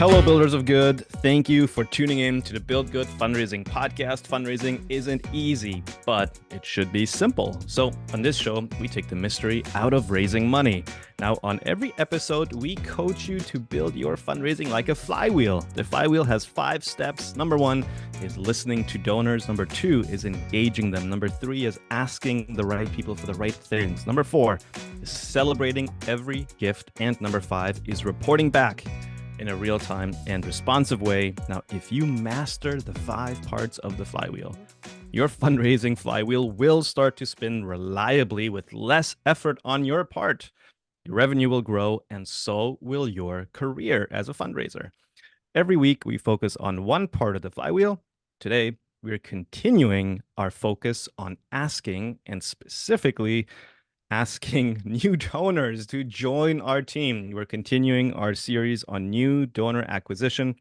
Hello, builders of good. Thank you for tuning in to the Build Good Fundraising podcast. Fundraising isn't easy, but it should be simple. So on this show, we take the mystery out of raising money. Now, on every episode, we coach you to build your fundraising like a flywheel. The flywheel has 5 steps. Number 1 is listening to donors. Number 2 is engaging them. Number 3 is asking the right people for the right things. Number 4 is celebrating every gift. And number 5 is reporting back in a real-time and responsive way. Now, if you master the 5 parts of the flywheel, your fundraising flywheel will start to spin reliably with less effort on your part. Your revenue will grow, and so will your career as a fundraiser. Every week, we focus on one part of the flywheel. Today, we're continuing our focus on asking, and specifically asking new donors to join our team. We're continuing our series on new donor acquisition.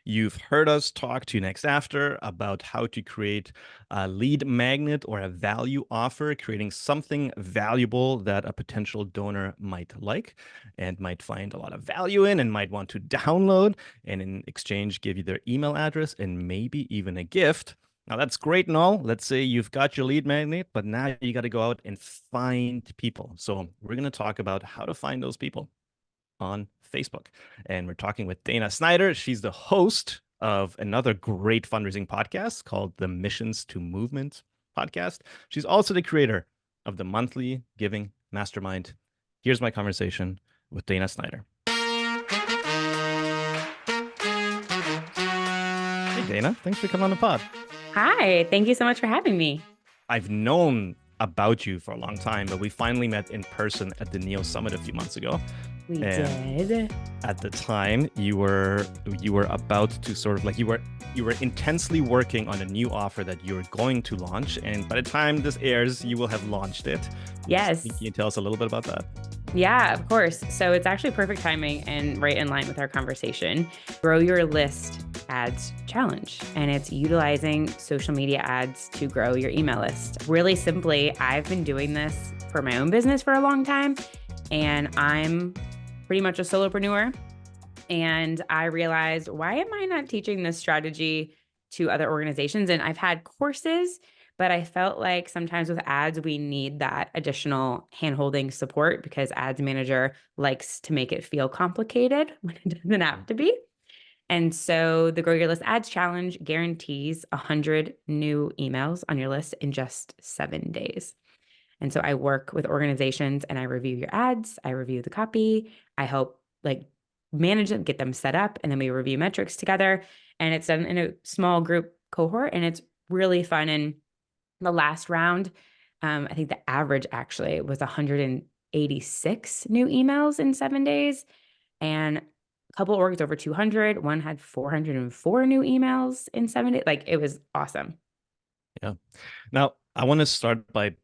You've heard us talk to Next After about how to create a lead magnet or a value offer, creating something valuable that a potential donor might like and might find a lot of value in and might want to download, and in exchange give you their email address and maybe even a gift. Now, that's great and all. Let's say you've got your lead magnet, but now you got to go out and find people. So we're going to talk about how to find those people on Facebook. And we're talking with Dana Snyder. She's the host of another great fundraising podcast called the Missions to Movement podcast. She's also the creator of the Monthly Giving Mastermind. Here's my conversation with Dana Snyder. Hey, Dana. Thanks for coming on the pod. Hi, thank you so much for having me. I've known about you for a long time, but we finally met in person at the NEO Summit a few months ago. We did. At the time, you were about to sort of like you were intensely working on a new offer that you were going to launch, and by the time this airs, you will have launched it. Yes. Can you tell us a little bit about that? Yeah, of course. So it's actually perfect timing and right in line with our conversation. Grow Your List Ads Challenge, and it's utilizing social media ads to grow your email list. Really simply, I've been doing this for my own business for a long time, and I'm pretty much a solopreneur. And I realized, why am I not teaching this strategy to other organizations? And I've had courses, but I felt like sometimes with ads, we need that additional hand-holding support because Ads Manager likes to make it feel complicated when it doesn't have to be. And so the Grow Your List Ads Challenge guarantees 100 new emails on your list in just 7 days. And so I work with organizations and I review your ads, I review the copy, I help manage them, get them set up, and then we review metrics together. And it's done in a small group cohort, and it's really fun. And the last round, I think the average actually was 186 new emails in 7 days. And a couple orgs over 200. One had 404 new emails in 7 days. It was awesome. Yeah. Now, I want to start by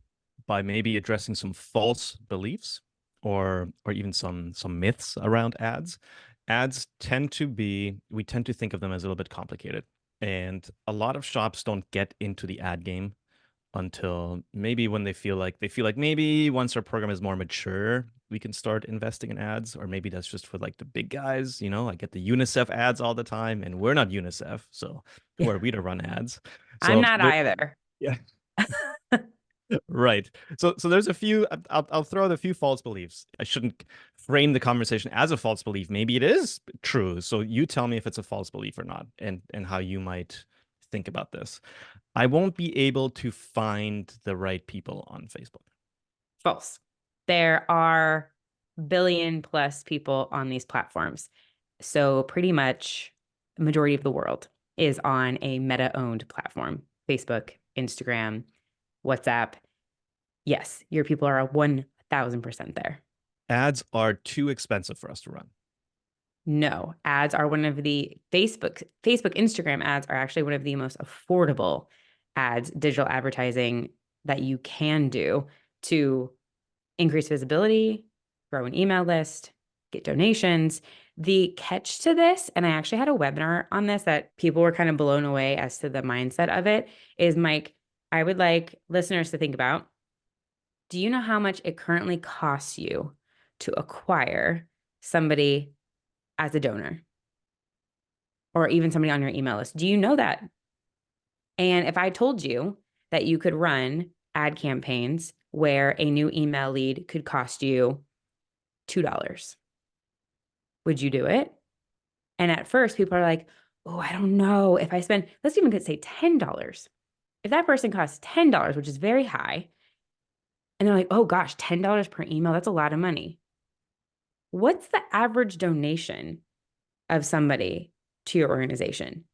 maybe addressing some false beliefs or even some myths around ads. Ads we tend to think of them as a little bit complicated. And a lot of shops don't get into the ad game until maybe when they feel like maybe once our program is more mature, we can start investing in ads, or maybe that's just for the big guys. I get the UNICEF ads all the time, and we're not UNICEF, so who are we to run ads? So I'm not either. Yeah. Right. So there's a few, I'll throw out a few false beliefs. I shouldn't frame the conversation as a false belief. Maybe it is true. So you tell me if it's a false belief or not, and how you might think about this. I won't be able to find the right people on Facebook. False. There are billion plus people on these platforms. So pretty much the majority of the world is on a Meta-owned platform. Facebook, Instagram, WhatsApp. Yes, your people are 1,000% there. Ads are too expensive for us to run. No, ads are one of the Facebook, Instagram ads are actually one of the most affordable ads, digital advertising that you can do to increase visibility, grow an email list, get donations. The catch to this, and I actually had a webinar on this that people were kind of blown away as to the mindset of it, is Mike, I would like listeners to think about, do you know how much it currently costs you to acquire somebody as a donor? or even somebody on your email list. Do you know that? And if I told you that you could run ad campaigns where a new email lead could cost you $2, would you do it? And at first, people are like, oh, I don't know. If I spend, let's even say $10. If that person costs $10, which is very high, and they're like, oh gosh, $10 per email, that's a lot of money. What's the average donation of somebody to your organization?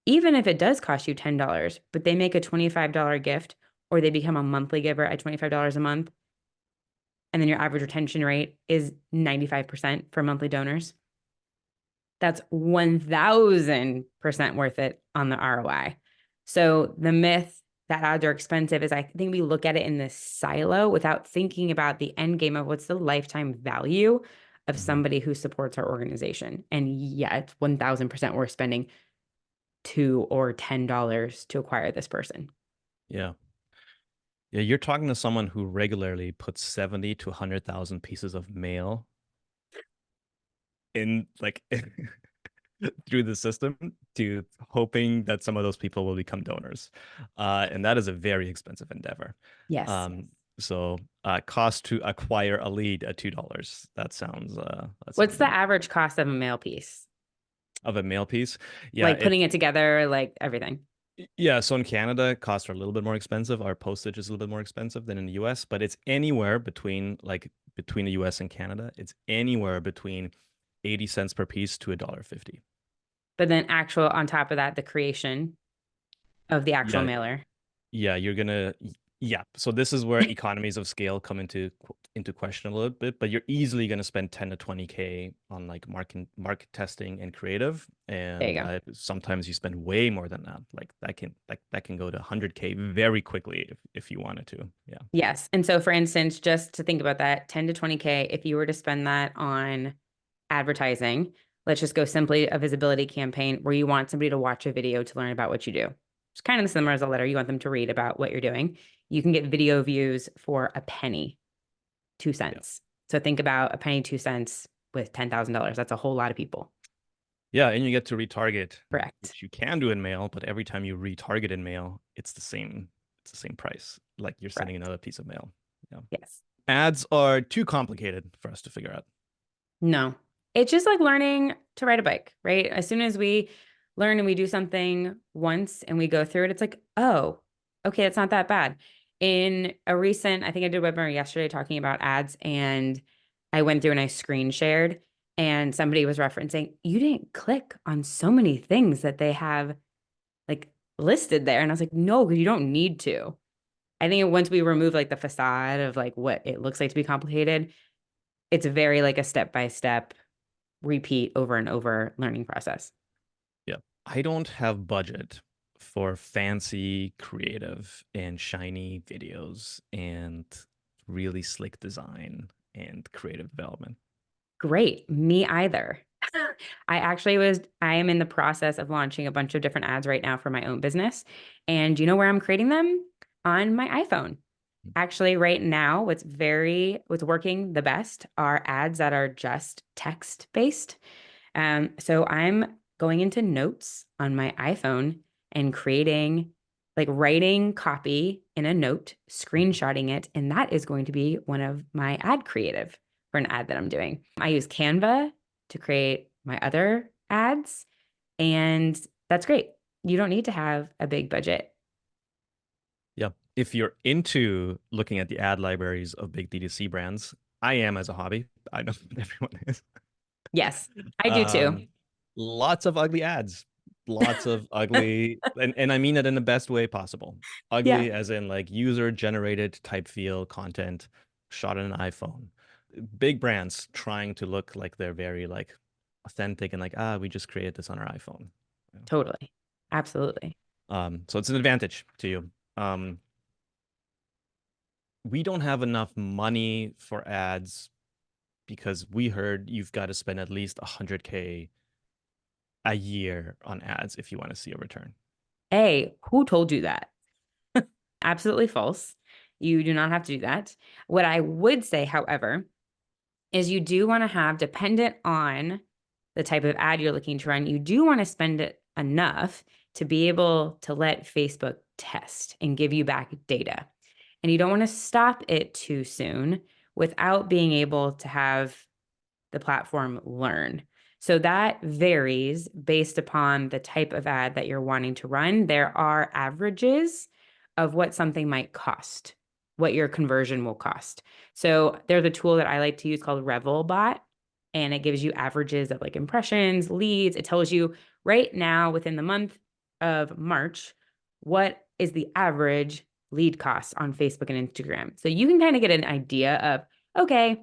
Even if it does cost you $10, but they make a $25 gift or they become a monthly giver at $25 a month, and then your average retention rate is 95% for monthly donors, that's 1000% worth it on the ROI. So the myth that ads are expensive is I think we look at it in this silo without thinking about the end game of what's the lifetime value of somebody who supports our organization. And yeah, it's 1000% worth spending $2 or $10 to acquire this person. Yeah. Yeah, you're talking to someone who regularly puts 70 to 100,000 pieces of mail in like through the system to hoping that some of those people will become donors. And that is a very expensive endeavor. Yes. So cost to acquire a lead at $2. That sounds What's the average cost of a mail piece? of a mail piece. Yeah, like putting it together, like everything. Yeah, so in Canada, costs are a little bit more expensive. Our postage is a little bit more expensive than in the US, but it's anywhere between between the US and Canada, it's anywhere between 80 cents per piece to $1.50. But then actual on top of that, the creation of the actual Yeah, mailer. yeah, yeah. So this is where economies of scale come into question a little bit, but you're easily going to spend 10 to 20K on like market testing and creative, There you and go. sometimes you spend way more than that. Like that can go to 100K very quickly if you wanted to. Yeah. Yes. And so for instance, just to think about that, 10 to 20K, if you were to spend that on advertising, let's just go simply a visibility campaign where you want somebody to watch a video to learn about what you do. It's kind of similar as a letter. You want them to read about what you're doing. You can get video views for a penny, 2 cents. So think about a penny, 2 cents with $10,000. That's a whole lot of people. Yeah, and you get to retarget, Correct. which you can do in mail, but every time you retarget in mail, it's the same price. Like you're sending another piece of mail. Yeah. Yes. Ads are too complicated for us to figure out. No, it's just like learning to ride a bike, right? As soon as we learn and we do something once and we go through it, it's like, oh, okay, it's not that bad. In a recent, I think I did a webinar yesterday talking about ads, and I went through and I screen shared, and somebody was referencing, you didn't click on so many things that they have like listed there. And I was like, no, because you don't need to. I think once we remove like the facade of like what it looks like to be complicated, it's very like a step-by-step repeat over and over learning process. Yeah. I don't have budget for fancy, creative, and shiny videos and really slick design and creative development. Great. Me either. I am in the process of launching a bunch of different ads right now for my own business. And you know where I'm creating them? On my iPhone. Actually, right now, what's working the best are ads that are just text based. So I'm going into notes on my iPhone and writing copy in a note, screenshotting it, and that is going to be one of my ad creative for an ad that I'm doing. I use Canva to create my other ads, and that's great. You don't need to have a big budget. Yeah. If you're into looking at the ad libraries of big D2C brands, I am as a hobby. I know everyone is. Yes, I do too. Lots of ugly ads, lots of ugly, and I mean it in the best way possible. Yeah, Ugly as in like user generated type feel content shot on an iPhone. Big brands trying to look like they're very like authentic and like, we just created this on our iPhone. totally. Absolutely. So it's an advantage to you. We don't have enough money for ads because we heard you've got to spend at least 100K a year on ads if you want to see a return. A, who told you that? Absolutely false. You do not have to do that. What I would say, however, is you do want to have, dependent on the type of ad you're looking to run, you do want to spend it enough to be able to let Facebook test and give you back data. And you don't want to stop it too soon without being able to have the platform learn. So that varies based upon the type of ad that you're wanting to run. There are averages of what something might cost, what your conversion will cost. So there's a tool that I like to use called Revelbot, and it gives you averages of like impressions, leads. It tells you right now within the month of March, what is the average lead cost on Facebook and Instagram. So you can kind of get an idea of, okay,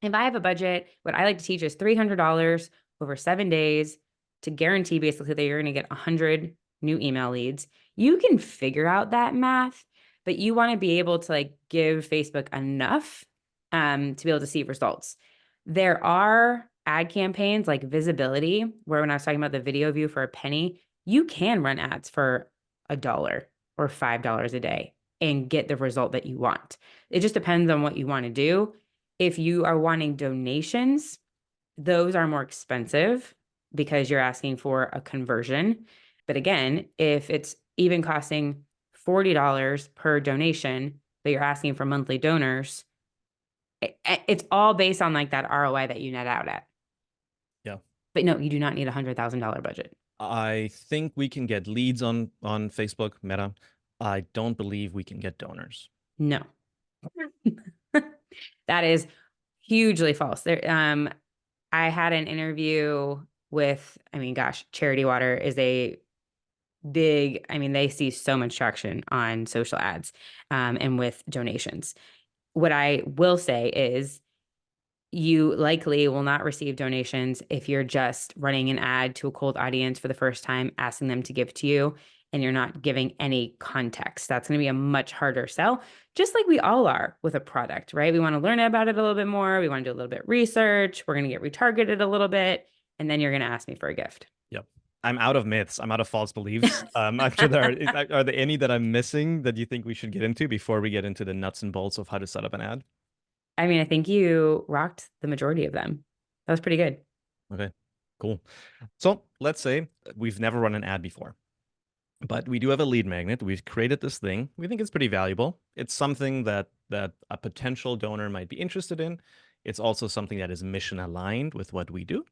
if I have a budget, what I like to teach is $300 over 7 days to guarantee basically that you're going to get 100 new email leads. You can figure out that math, but you want to be able to like give Facebook enough to be able to see results. There are ad campaigns like visibility, where when I was talking about the video view for a penny, you can run ads for $1 or $5 a day and get the result that you want. It just depends on what you want to do. If you are wanting donations, those are more expensive because you're asking for a conversion. But again, if it's even costing $40 per donation, but you're asking for monthly donors, it's all based on like that ROI that you net out at. Yeah. But no, you do not need a $100,000 budget. I think we can get leads on Facebook, Meta. I don't believe we can get donors. No. That is hugely false. I had an interview with, Charity Water is a big, they see so much traction on social ads and with donations. What I will say is you likely will not receive donations if you're just running an ad to a cold audience for the first time, asking them to give to you, and you're not giving any context. That's going to be a much harder sell, just like we all are with a product, right? We want to learn about it a little bit more. We want to do a little bit of research. We're going to get retargeted a little bit, and then you're going to ask me for a gift. Yep. I'm out of myths. I'm out of false beliefs. I'm sure are there any that I'm missing that you think we should get into before we get into the nuts and bolts of how to set up an ad? I think you rocked the majority of them. That was pretty good. Okay, cool. So let's say we've never run an ad before, but we do have a lead magnet. We've created this thing. We think it's pretty valuable. It's something that a potential donor might be interested in. It's also something that is mission aligned with what we do.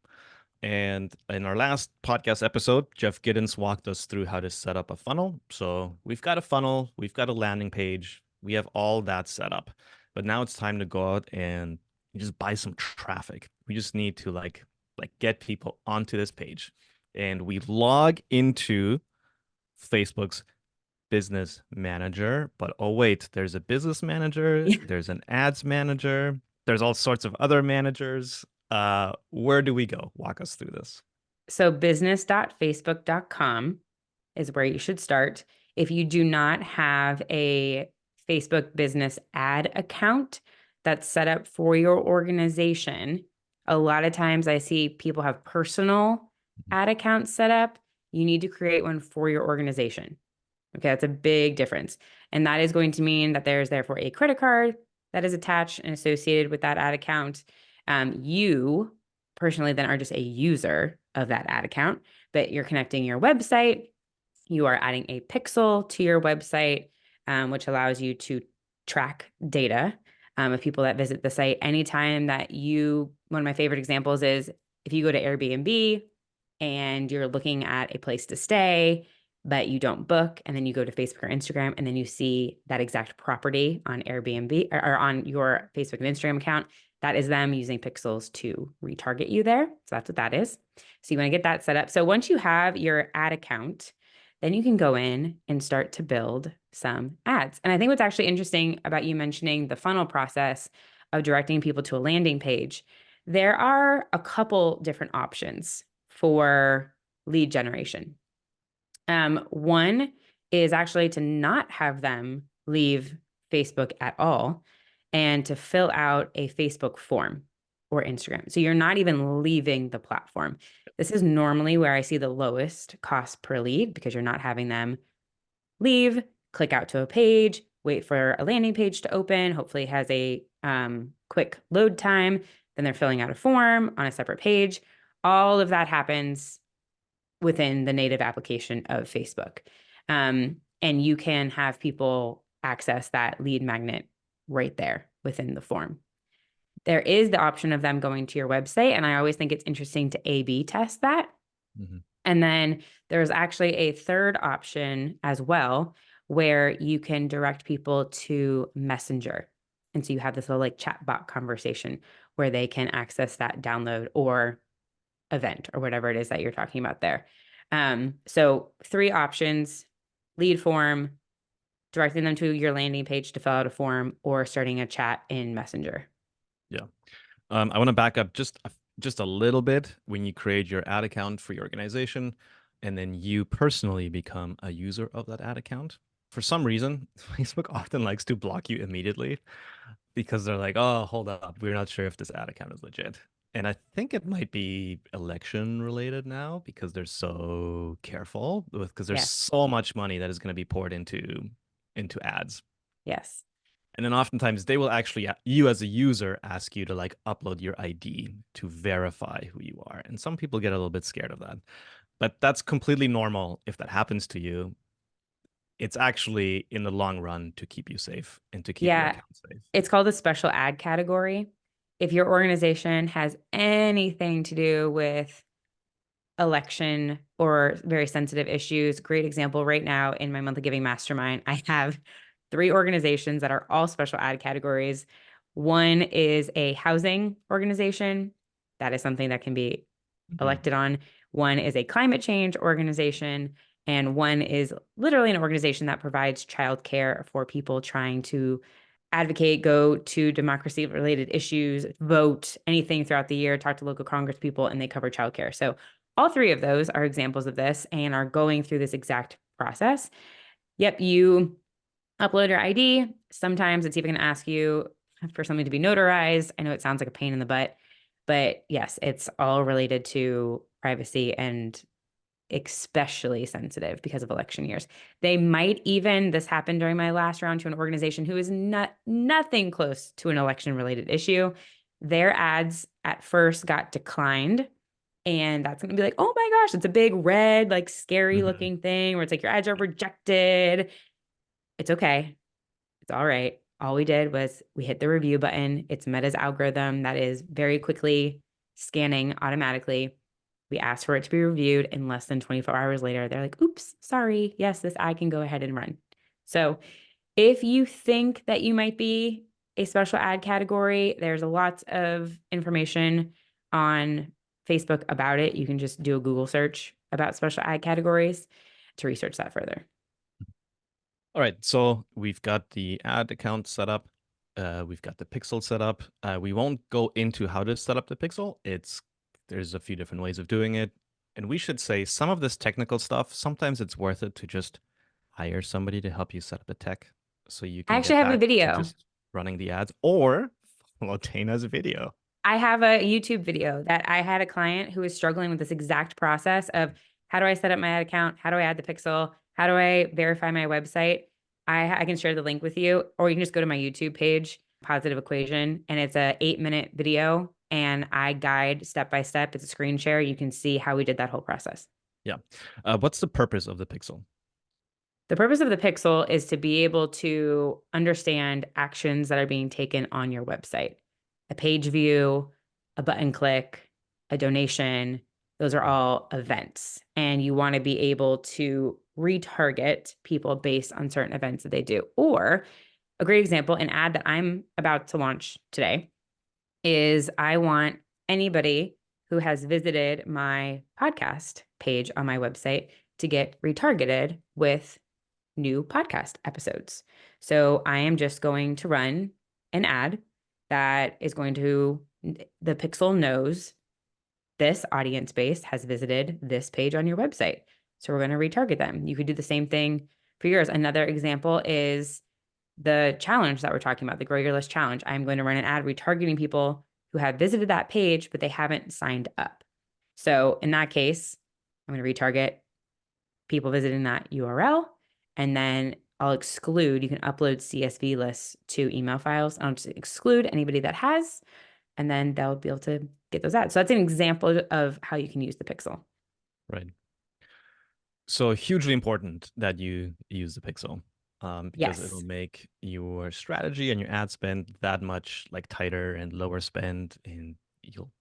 And in our last podcast episode, Jeff Giddens walked us through how to set up a funnel. So we've got a funnel, we've got a landing page, we have all that set up. But now it's time to go out and just buy some traffic. We just need to like get people onto this page. And we log into Facebook's business manager. But oh wait, there's a business manager, there's an ads manager, there's all sorts of other managers. Where do we go? Walk us through this. So business.facebook.com is where you should start. If you do not have a Facebook business ad account that's set up for your organization, a lot of times I see people have personal ad accounts set up. You need to create one for your organization. Okay, that's a big difference. And that is going to mean that there's therefore a credit card that is attached and associated with that ad account. You personally then are just a user of that ad account, but you're connecting your website. You are adding a pixel to your website, which allows you to track data of people that visit the site. Anytime that one of my favorite examples is if you go to Airbnb and you're looking at a place to stay, but you don't book, and then you go to Facebook or Instagram, and then you see that exact property on Airbnb or on your Facebook and Instagram account, that is them using pixels to retarget you there. So that's what that is. So you want to get that set up. So once you have your ad account, then you can go in and start to build some ads. And I think what's actually interesting about you mentioning the funnel process of directing people to a landing page, there are a couple different options for lead generation. One is actually to not have them leave Facebook at all and to fill out a Facebook form or Instagram. So you're not even leaving the platform. This is normally where I see the lowest cost per lead because you're not having them leave, click out to a page, wait for a landing page to open. Hopefully it has a quick load time. Then they're filling out a form on a separate page. All of that happens within the native application of Facebook. And you can have people access that lead magnet right there within the form. There is the option of them going to your website. And I always think it's interesting to A/B test that. Mm-hmm. And then there's actually a third option as well, where you can direct people to Messenger. And so you have this little like chatbot conversation where they can access that download or event or whatever it is that you're talking about there. So 3 options: lead form, directing them to your landing page to fill out a form, or starting a chat in Messenger. Yeah. I want to back up just a little bit. When you create your ad account for your organization, and then you personally become a user of that ad account, for some reason, Facebook often likes to block you immediately because they're like, "Oh, hold up, we're not sure if this ad account is legit." And I think it might be election related now because they're so careful because there's Yes. so much money that is going to be poured into ads. Yes. And then oftentimes they will actually, you as a user, ask you to like upload your ID to verify who you are. And some people get a little bit scared of that. But that's completely normal if that happens to you. It's actually in the long run to keep you safe and to keep your Yeah. account safe. It's called a special ad category. If your organization has anything to do with election or very sensitive issues, great example right now in my monthly giving mastermind, I have 3 organizations that are all special ad categories. One is a housing organization. That is something that can be Mhm. elected on. One is a climate change organization. And one is literally an organization that provides childcare for people trying to advocate, go to democracy related issues, vote, anything throughout the year, talk to local Congress people, and they cover childcare. So all 3 of those are examples of this and are going through this exact process. Yep, you upload your ID. Sometimes it's even going to ask you for something to be notarized. I know it sounds like a pain in the butt, but yes, it's all related to privacy and especially sensitive because of election years. They might even, this happened during my last round to an organization who is nothing close to an election related issue. Their ads at first got declined. And that's going to be like, oh my gosh, it's a big red, like scary Mhm. looking thing where it's like your ads are rejected. It's okay. It's all right. All we did was we hit the review button. It's Meta's algorithm that is very quickly scanning automatically. We asked for it to be reviewed, in less than 24 hours later, they're like, oops, sorry. Yes, this ad can go ahead and run. So if you think that you might be a special ad category, there's lots of information on Facebook about it. You can just do a Google search about special ad categories to research that further. All right, so we've got the ad account set up. We've got the pixel set up. We won't go into how to set up the pixel. There's a few different ways of doing it. And we should say some of this technical stuff, sometimes it's worth it to just hire somebody to help you set up the tech so you I can actually get have a back to video. just running the ads or follow Dana's video. I have a YouTube video that I had a client who was struggling with this exact process of how do I set up my ad account? How do I add the pixel? How do I verify my website? I can share the link with you, or you can just go to my YouTube page, Positive Equation, and it's a 8-minute video. And I guide step by step. It's a screen share. You can see how we did that whole process. Yeah. What's the purpose of the pixel? The purpose of the pixel is to be able to understand actions that are being taken on your website. A page view, a button click, a donation, those are all events. And you want to be able to retarget people based on certain events that they do. Or a great example, an ad that I'm about to launch today is I want anybody who has visited my podcast page on my website to get retargeted with new podcast episodes. So I am just going to run an ad that is going to, the pixel knows this audience base has visited this page on your website. So we're going to retarget them. You could do the same thing for yours. Another example is the challenge that we're talking about, the Grow Your List challenge. I'm going to run an ad retargeting people who have visited that page, but they haven't signed up. So in that case, I'm going to retarget people visiting that URL. And then I'll exclude, you can upload CSV lists to email files. I'll just exclude anybody that has, and then they'll be able to get those ads. So that's an example of how you can use the pixel. Right. So hugely important that you use the pixel, because it'll Yes. make your strategy and your ad spend that much like tighter and lower spend, and you'll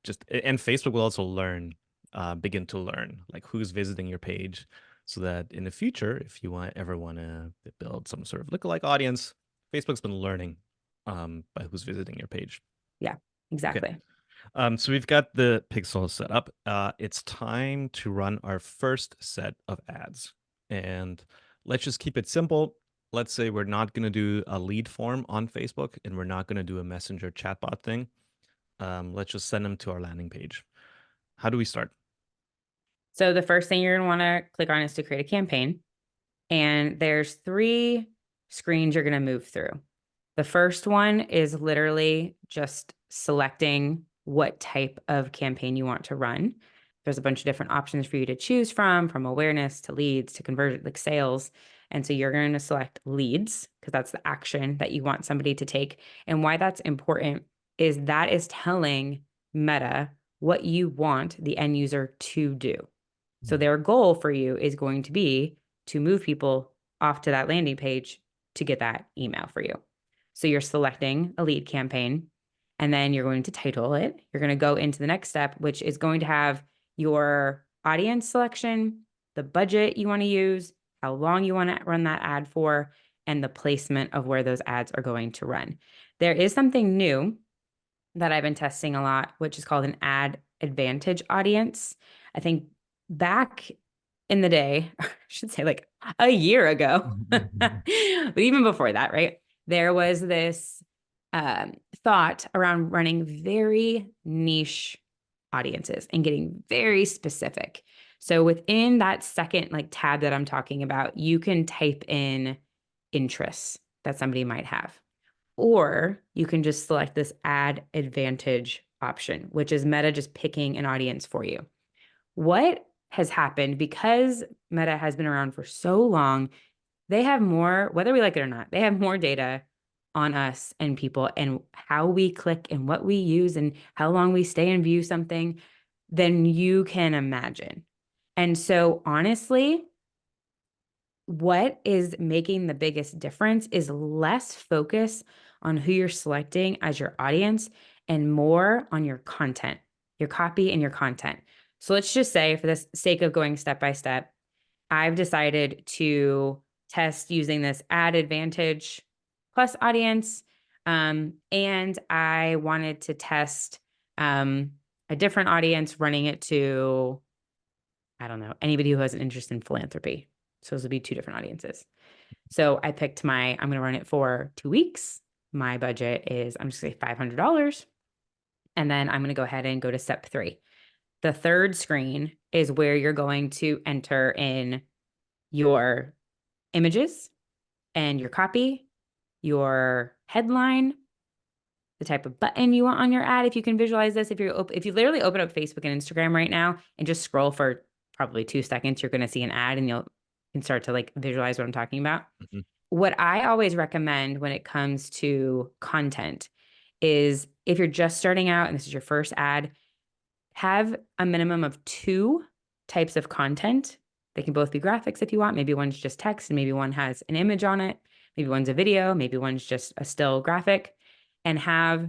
just, and Facebook will also begin to learn like who's visiting your page, so that in the future, if you ever want to build some sort of lookalike audience, Facebook's been learning by who's visiting your page. Yeah, Okay. exactly. So we've got the pixel set up. It's time to run our first set of ads. And let's just keep it simple. Let's say we're not going to do a lead form on Facebook, and we're not going to do a messenger chatbot thing. Let's just send them to our landing page. How do we start? So the first thing you're going to want to click on is to create a campaign. And there's 3 screens you're going to move through. The first one is literally just selecting what type of campaign you want to run. There's a bunch of different options for you to choose from awareness to leads to conversion, like sales. And so you're going to select leads because that's the action that you want somebody to take. And why that's important is that is telling Meta what you want the end user to do. So their goal for you is going to be to move people off to that landing page to get that email for you. So you're selecting a lead campaign, and then you're going to title it. You're going to go into the next step, which is going to have your audience selection, the budget you want to use, how long you want to run that ad for, and the placement of where those ads are going to run. There is something new that I've been testing a lot, which is called an ad advantage audience. I think back in the day, I should say like a year ago, but even before that, right? There was this thought around running very niche audiences and getting very specific. So within that second like tab that I'm talking about, you can type in interests that somebody might have. Or you can just select this ad advantage option, which is Meta just picking an audience for you. What has happened because Meta has been around for so long, they have more, whether we like it or not, they have more data on us and people and how we click and what we use and how long we stay and view something than you can imagine. And so honestly, what is making the biggest difference is less focus on who you're selecting as your audience and more on your content, your copy and your content. So let's just say, for the sake of going step by step, I've decided to test using this ad advantage plus audience. And I wanted to test a different audience, running it to, I don't know, anybody who has an interest in philanthropy. So those would be 2 different audiences. So I picked I'm going to run it for 2 weeks. My budget is, I'm just going to say $500. And then I'm going to go ahead and go to step 3. The third screen is where you're going to enter in your images and your copy, your headline, the type of button you want on your ad. If you can visualize this, if you literally open up Facebook and Instagram right now and just scroll for probably 2 seconds, you're going to see an ad and you can start to like visualize what I'm talking about. Mm-hmm. What I always recommend when it comes to content is, if you're just starting out and this is your first ad, have a minimum of 2 types of content. They can both be graphics if you want. Maybe one's just text and maybe one has an image on it. Maybe one's a video, maybe one's just a still graphic, and have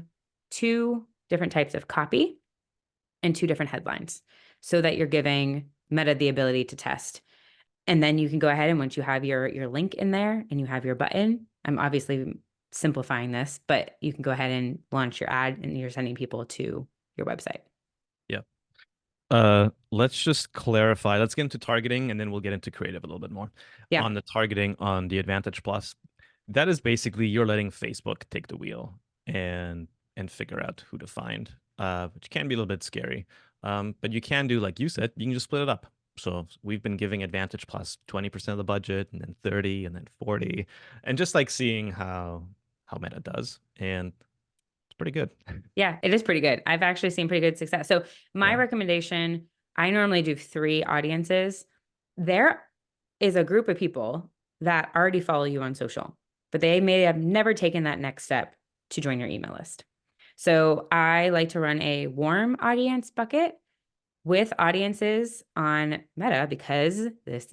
2 different types of copy and 2 different headlines so that you're giving Meta the ability to test. And then you can go ahead, and once you have your link in there and you have your button, I'm obviously simplifying this, but you can go ahead and launch your ad and you're sending people to your website. Yeah. Let's just clarify. Let's get into targeting, and then we'll get into creative a little bit more. Yeah. On the targeting on the Advantage Plus, that is basically you're letting Facebook take the wheel and figure out who to find, which can be a little bit scary. But you can do, like you said, you can just split it up. So we've been giving Advantage Plus 20% of the budget, and then 30, and then 40, and just like seeing how Meta does, and it's pretty good. Yeah, it is pretty good. I've actually seen pretty good success. So my Yeah. recommendation, I normally do 3 audiences. There is a group of people that already follow you on social, but they may have never taken that next step to join your email list. So I like to run a warm audience bucket with audiences on Meta because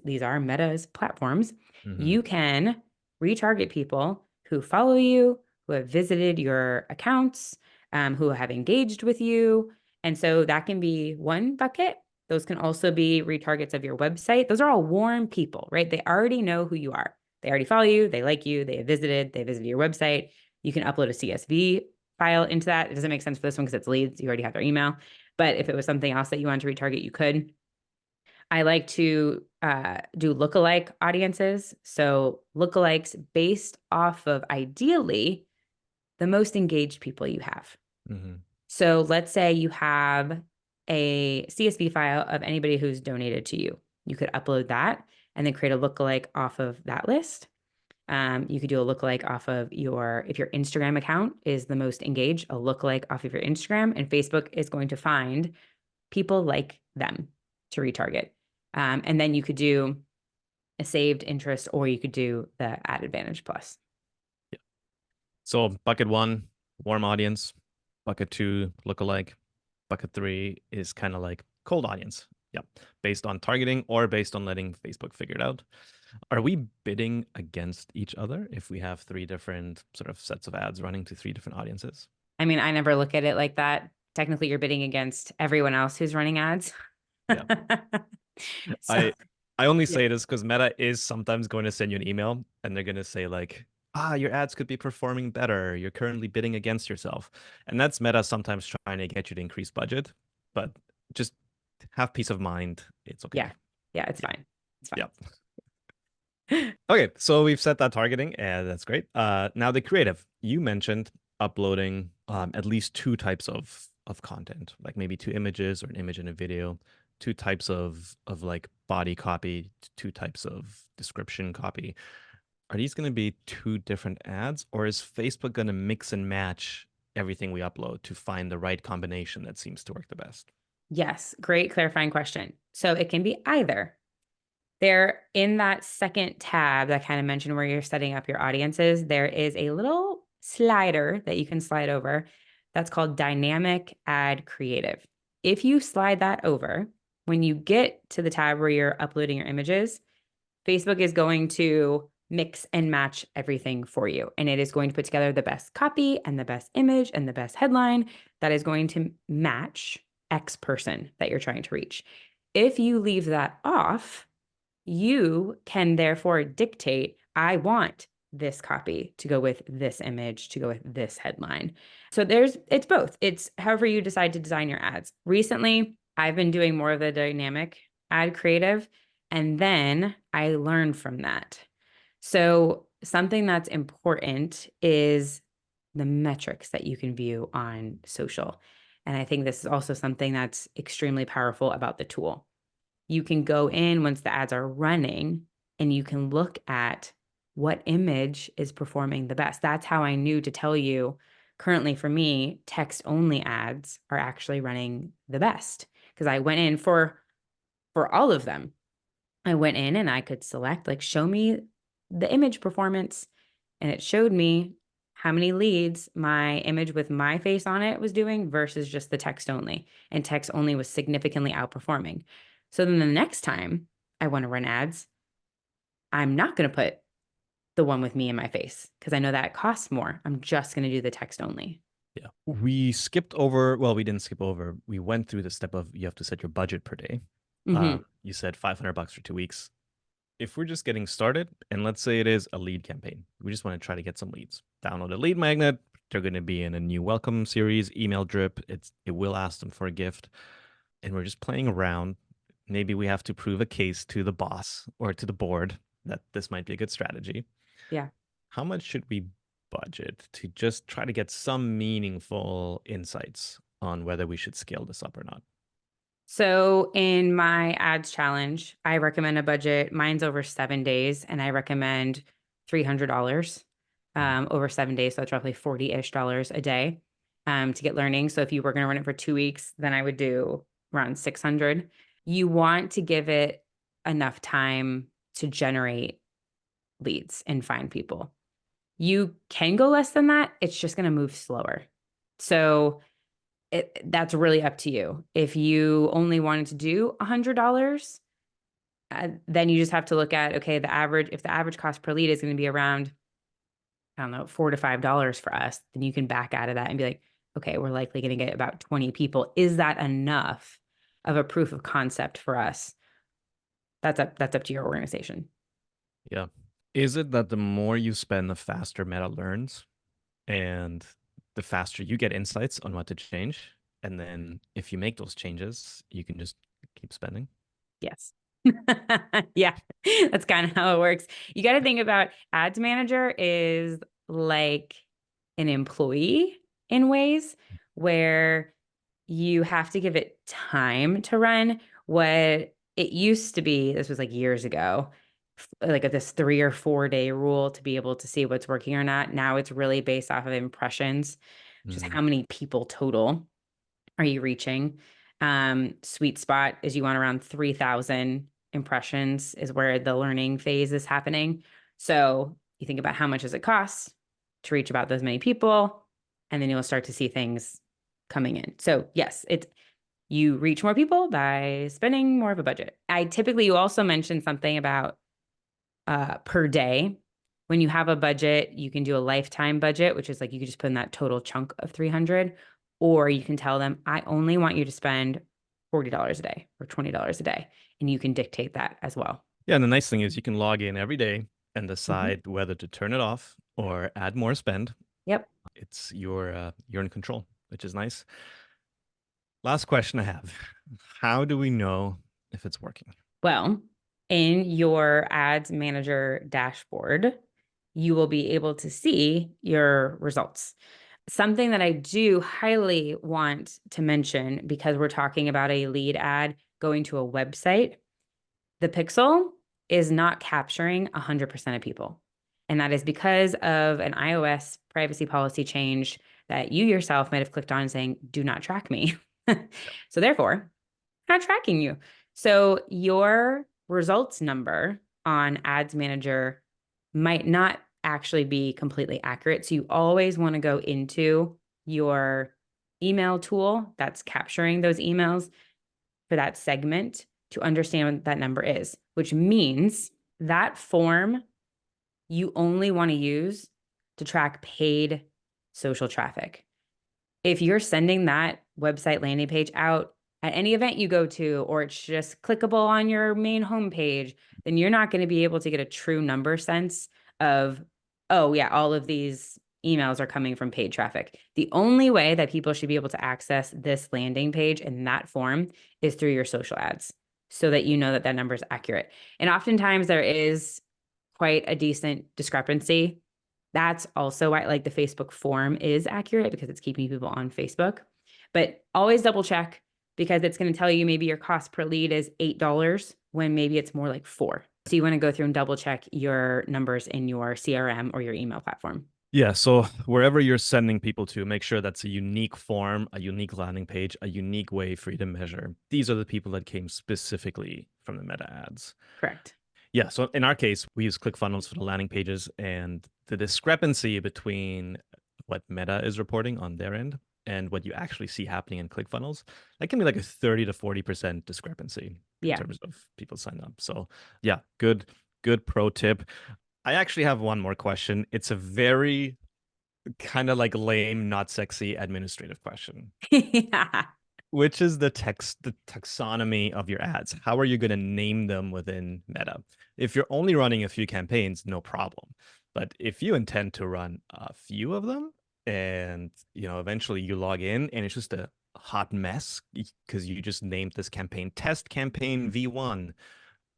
these are Meta's platforms. Mm-hmm. You can retarget people who follow you, who have visited your accounts, who have engaged with you. And so that can be one bucket. Those can also be retargets of your website. Those are all warm people, right? They already know who you are. They already follow you. They like you. They visited your website. You can upload a CSV file into that. It doesn't make sense for this one because it's leads. You already have their email. But if it was something else that you wanted to retarget, you could. I like to do lookalike audiences. So lookalikes based off of ideally the most engaged people you have. Mm-hmm. So let's say you have a CSV file of anybody who's donated to you. You could upload that and then create a lookalike off of that list. You could do a lookalike off of if your Instagram account is the most engaged, a lookalike off of your Instagram, and Facebook is going to find people like them to retarget. And then you could do a saved interest, or you could do the Ad Advantage Plus. Yeah. So bucket one, warm audience. Bucket two, lookalike. Bucket three is kind of like cold audience. Yeah. Based on targeting or based on letting Facebook figure it out. Are we bidding against each other if we have three different sort of sets of ads running to three different audiences? I mean, I never look at it like that. Technically, you're bidding against everyone else who's running ads. Yeah. So, I only yeah. say this because Meta is sometimes going to send you an email and they're going to say like, your ads could be performing better. You're currently bidding against yourself. And that's Meta sometimes trying to get you to increase budget, but just have peace of mind. It's okay. Yeah. Yeah, it's Yeah. fine. It's Yeah. fine. Okay, so we've set that targeting, and that's great. Now the creative. You mentioned uploading at least two types of content, like maybe two images or an image and a video, two types of like body copy, two types of description copy. Are these going to be two different ads, or is Facebook going to mix and match everything we upload to find the right combination that seems to work the best? Yes, great clarifying question. So it can be either. There, in that second tab that I kind of mentioned where you're setting up your audiences, there is a little slider that you can slide over that's called Dynamic Ad Creative. If you slide that over, when you get to the tab where you're uploading your images, Facebook is going to mix and match everything for you. And it is going to put together the best copy and the best image and the best headline that is going to match X person that you're trying to reach. If you leave that off, you can therefore dictate, I want this copy to go with this image, to go with this headline. So it's both. It's however you decide to design your ads. Recently, I've been doing more of the dynamic ad creative, and then I learned from that. So something that's important is the metrics that you can view on social. And I think this is also something that's extremely powerful about the tool. You can go in once the ads are running and you can look at what image is performing the best. That's how I knew to tell you currently for me, text only ads are actually running the best because I went in for all of them. I went in and I could select like show me the image performance, and it showed me how many leads my image with my face on it was doing versus just the text only. And text only was significantly outperforming. So then the next time I want to run ads, I'm not going to put the one with me in my face because I know that it costs more. I'm just going to do the text only. Yeah. We skipped over, well, we didn't skip over. We went through the step of you have to set your budget per day. Mm-hmm. You said $500 for 2 weeks. If we're just getting started, and let's say it is a lead campaign, we just want to try to get some leads. Download a lead magnet. They're going to be in a new welcome series, email drip. It will ask them for a gift. And we're just playing around. Maybe we have to prove a case to the boss or to the board that this might be a good strategy. Yeah. How much should we budget to just try to get some meaningful insights on whether we should scale this up or not? So in my ads challenge, I recommend a budget. Mine's over 7 days, and I recommend $300 over 7 days. So it's roughly $40-ish a day to get learning. So if you were going to run it for 2 weeks, then I would do around 600. You want to give it enough time to generate leads and find people. You can go less than that. It's just going to move slower. So that's really up to you. If you only wanted to do $100, then you just have to look at, okay, if the average cost per lead is going to be around, I don't know, $4 to $5 for us, then you can back out of that and be like, okay, we're likely going to get about 20 people. Is that enough of a proof of concept for us? That's up to your organization. Yeah. Is it that the more you spend, the faster Meta learns and the faster you get insights on what to change? And then if you make those changes, you can just keep spending. Yes. Yeah, that's kind of how it works. You got to think about ads manager is like an employee in ways where you have to give it time to run. What it used to be, this was like years ago, like this 3 or 4 day rule to be able to see what's working or not. Now it's really based off of impressions, which is Mm, how many people total are you reaching. Sweet spot is you want around 3,000 impressions is where the learning phase is happening. So you think about how much does it cost to reach about those many people, and then you'll start to see things coming in. So yes, you reach more people by spending more of a budget. You also mentioned something about per day. When you have a budget, you can do a lifetime budget, which is like you can just put in that total chunk of 300, or you can tell them, I only want you to spend $40 a day or $20 a day. And you can dictate that as well. yeah, and the nice thing is you can log in every day and Mhm. decide whether to turn it off or add more spend. Yep. It's you're in control, which is nice. Last question I have. How do we know if it's working? Well, in your ads manager dashboard, you will be able to see your results. Something that I do highly want to mention, because we're talking about a lead ad going to a website, the pixel is not capturing 100% of people. And that is because of an iOS privacy policy change that you yourself might have clicked on saying, do not track me. So therefore, I'm not tracking you. So your results number on Ads Manager might not actually be completely accurate. So you always want to go into your email tool that's capturing those emails for that segment to understand what that number is, which means that form you only want to use to track paid social traffic. If you're sending that website landing page out at any event you go to, or it's just clickable on your main homepage, then you're not going to be able to get a true number sense of, oh, yeah, all of these emails are coming from paid traffic. The only way that people should be able to access this landing page in that form is through your social ads so that you know that that number is accurate. And oftentimes there is quite a decent discrepancy. That's also why like the Facebook form is accurate because it's keeping people on Facebook. But always double check because it's going to tell you maybe your cost per lead is $8 when maybe it's more like 4. So you want to go through and double check your numbers in your CRM or your email platform. Yeah, so wherever you're sending people to, make sure that's a unique form, a unique landing page, a unique way for you to measure. These are the people that came specifically from the meta ads. Correct. Yeah, so in our case, we use ClickFunnels for the landing pages, and the discrepancy between what Meta is reporting on their end and what you actually see happening in ClickFunnels, that can be like a 30 to 40% discrepancy in Yeah. terms of people signed up. So yeah, good pro tip. I actually have one more question. It's a very kind of like lame, not sexy administrative question. Yeah. Which is the taxonomy of your ads? How are you going to name them within Meta? If you're only running a few campaigns, no problem. But if you intend to run a few of them and eventually you log in and it's just a hot mess because you just named this campaign test campaign V1,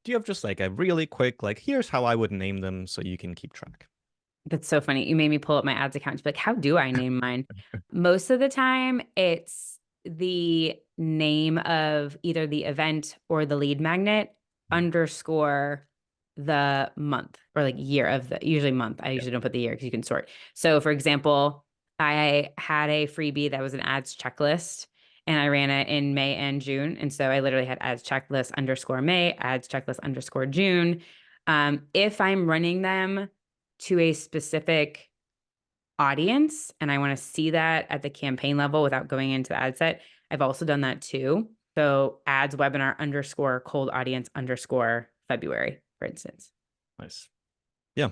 do you have just like a really quick like here's how I would name them so you can keep track? That's so funny. You made me pull up my ads account to be like, how do I name mine? Most of the time, it's the name of either the event or the lead magnet underscore the month or like year of the usually month. I Yeah. usually don't put the year because you can sort. So, for example, I had a freebie that was an ads checklist and I ran it in May and June. And so I literally had ads checklist underscore May, ads checklist underscore June. If I'm running them to a specific audience and I want to see that at the campaign level without going into the ad set, I've also done that too. So ads webinar _ cold audience _ February, for instance. Nice. Yeah.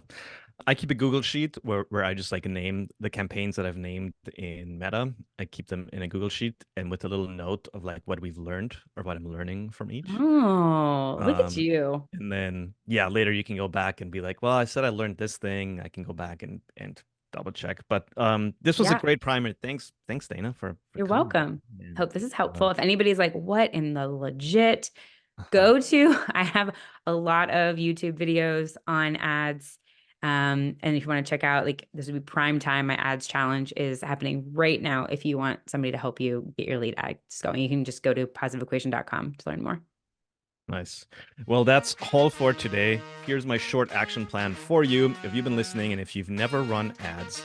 I keep a Google sheet where I just like name the campaigns that I've named in Meta. I keep them in a Google sheet and with a little note of like what we've learned or what I'm learning from each. Oh, look at you. And then, yeah, later you can go back and be like, well, I said I learned this thing. I can go back and double check. But this was a Yeah, great primer. Thanks, Dana, for you're coming. welcome. And, Hope this is helpful. If anybody's like, what in the legit, go to, I have a lot of YouTube videos on ads. And if you want to check out, like this would be prime time. My ads challenge is happening right now. If you want somebody to help you get your lead ads going, you can just go to positiveequation.com to learn more. Nice. Well, that's all for today. Here's my short action plan for you. If you've been listening and if you've never run ads,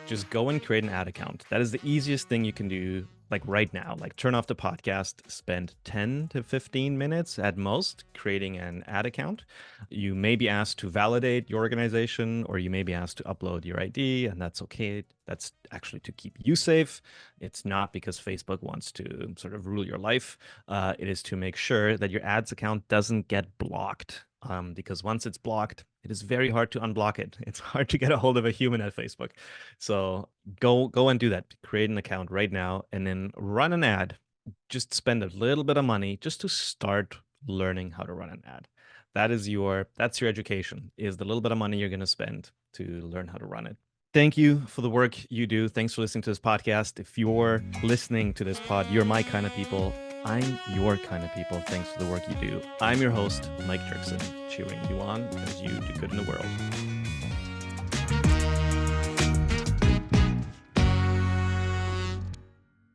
just go and create an ad account. That is the easiest thing you can do, like right now. Like turn off the podcast, spend 10 to 15 minutes at most creating an ad account. You may be asked to validate your organization, or you may be asked to upload your ID, and that's okay. That's actually to keep you safe. It's not because Facebook wants to sort of rule your life. It is to make sure that your ads account doesn't get blocked. Because once it's blocked, it is very hard to unblock it. It's hard to get a hold of a human at Facebook. So go and do that. Create an account right now and then run an ad. Just spend a little bit of money just to start learning how to run an ad. That's your education, is the little bit of money you're going to spend to learn how to run it. Thank you for the work you do. Thanks for listening to this podcast. If you're listening to this pod, you're my kind of people. I'm your kind of people. Thanks for the work you do. I'm your host, Mike Dirksen, cheering you on as you do good in the world.